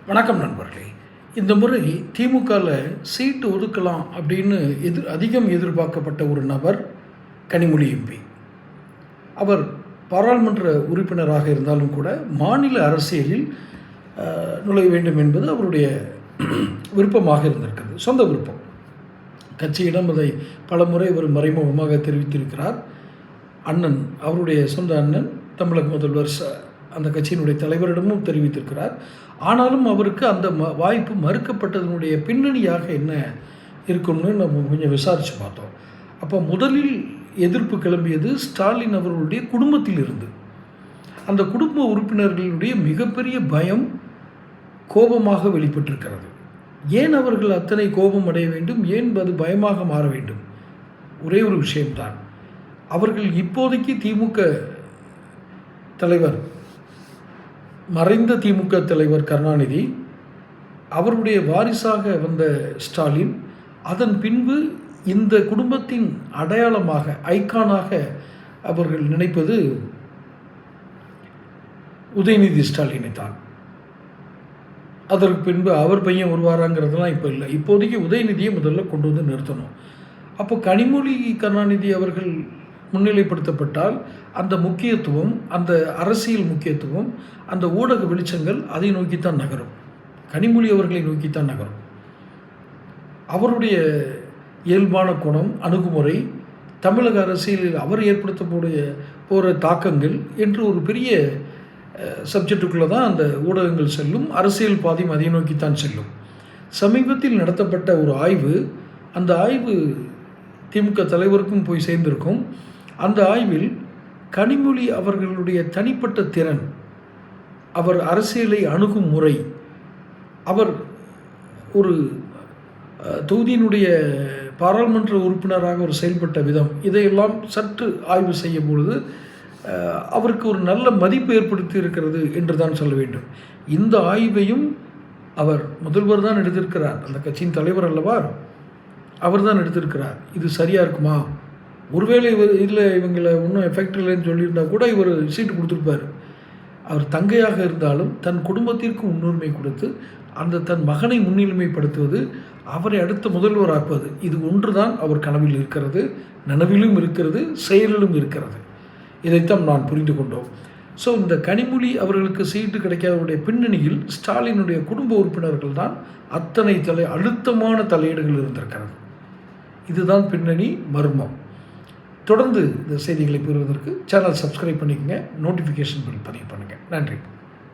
வணக்கம் நண்பர்களே. இந்த முறை திமுகவில் சீட்டு ஒதுக்கலாம் அப்படின்னு அதிகம் எதிர்பார்க்கப்பட்ட ஒரு நபர் கனிமொழி எம்பி. அவர் பாராளுமன்ற உறுப்பினராக இருந்தாலும் கூட மாநில அரசியலில் நுழைய வேண்டும் என்பது அவருடைய விருப்பமாக இருந்திருக்கிறது, சொந்த விருப்பம். கட்சியிடம் அதை பலமுறை அவர் மறைமுகமாக தெரிவித்திருக்கிறார். அண்ணன், அவருடைய சொந்த அண்ணன் தமிழக முதல்வர் அந்த கட்சியினுடைய தலைவரிடமும் தெரிவித்திருக்கிறார். ஆனாலும் அவருக்கு அந்த வாய்ப்பு மறுக்கப்பட்டதனுடைய பின்னணியாக என்ன இருக்கும்னு நம்ம கொஞ்சம் விசாரித்து பார்த்தோம். அப்போ முதலில் எதிர்ப்பு கிளம்பியது ஸ்டாலின் அவர்களுடைய குடும்பத்தில் இருந்து. அந்த குடும்ப உறுப்பினர்களுடைய மிகப்பெரிய பயம் கோபமாக வெளிப்பட்டிருக்கிறது. ஏன் அவர்கள் அத்தனை கோபம் அடைய வேண்டும், ஏன் அது பயமாக மாற வேண்டும்? ஒரே ஒரு விஷயம்தான். அவர்கள் இப்போதைக்கு திமுக தலைவர், மறைந்த திமுக தலைவர் கருணாநிதி, அவருடைய வாரிசாக வந்த ஸ்டாலின், அதன் பின்பு இந்த குடும்பத்தின் அடையாளமாக, ஐக்கானாக அவர்கள் நினைப்பது உதயநிதி ஸ்டாலினை தான். அதற்கு பின்பு அவர் பையன் வருவாராங்கிறதுலாம் இப்போ இல்லை. இப்போதைக்கு உதயநிதியை முதல்ல கொண்டு வந்து நிறுத்தணும். அப்போ கனிமொழி கருணாநிதி அவர்கள் முன்னிலைப்படுத்தப்பட்டால் அந்த முக்கியத்துவம், அந்த அரசியல் முக்கியத்துவம், அந்த ஊடக வெளிச்சங்கள் அதை நோக்கித்தான் நகரும், கனிமொழி அவர்களை நோக்கித்தான் நகரும். அவருடைய இயல்பான குணம், அணுகுமுறை, தமிழக அரசியலில் அவர் ஏற்படுத்தக்கூடிய போகிற தாக்கங்கள் என்று ஒரு பெரிய சப்ஜெக்டுக்குள்ளே தான் அந்த ஊடகங்கள் செல்லும். அரசியல் பாதையும் அதை நோக்கித்தான் செல்லும். சமீபத்தில் நடத்தப்பட்ட ஒரு ஆய்வு, அந்த ஆய்வு திமுக தலைவருக்கும் போய் சேர்ந்திருக்கும். அந்த ஆய்வில் கனிமொழி அவர்களுடைய தனிப்பட்ட திறன், அவர் அரசியலை அணுகும் முறை, அவர் ஒரு தொகுதியினுடைய பாராளுமன்ற உறுப்பினராக ஒரு செயல்பட்ட விதம், இதையெல்லாம் சற்று ஆய்வு செய்யும் பொழுது அவருக்கு ஒரு நல்ல மதிப்பு ஏற்படுத்தி இருக்கிறது என்று தான் சொல்ல வேண்டும். இந்த ஆய்வையும் அவர் முதல்வர் தான் எடுத்திருக்கிறார், அந்த கட்சியின் தலைவர் அல்லவா, அவர் தான் எடுத்திருக்கிறார். இது சரியாக இருக்குமா? ஒருவேளை இதில் இவங்களை ஒன்றும் எஃபெக்ட் இல்லைன்னு சொல்லியிருந்தால் கூட இவர் சீட்டு கொடுத்துருப்பார். அவர் தங்கையாக இருந்தாலும் தன் குடும்பத்திற்கு முன்னுரிமை கொடுத்து அந்த தன் மகனை முன்னிலைமைப்படுத்துவது, அவரை அடுத்த முதல்வராக்குவது, இது ஒன்று தான் அவர் கனவில் இருக்கிறது, நனவிலும் இருக்கிறது, செயலிலும் இருக்கிறது. இதைத்தான் நான் புரிந்து கொண்டோம். ஸோ இந்த கனிமொழி அவர்களுக்கு சீட்டு கிடைக்காதவருடைய பின்னணியில் ஸ்டாலினுடைய குடும்ப உறுப்பினர்கள் தான் அத்தனை அழுத்தமான தலையீடுகள் இருந்திருக்கிறது. இதுதான் பின்னணி, மர்மம். தொடர்ந்து இந்த செய்திகளை பெறுவதற்கு சேனல் சப்ஸ்கிரைப் பண்ணிக்கங்க, நோட்டிஃபிகேஷன் பில் பதிவு பண்ணுங்கள். நன்றி.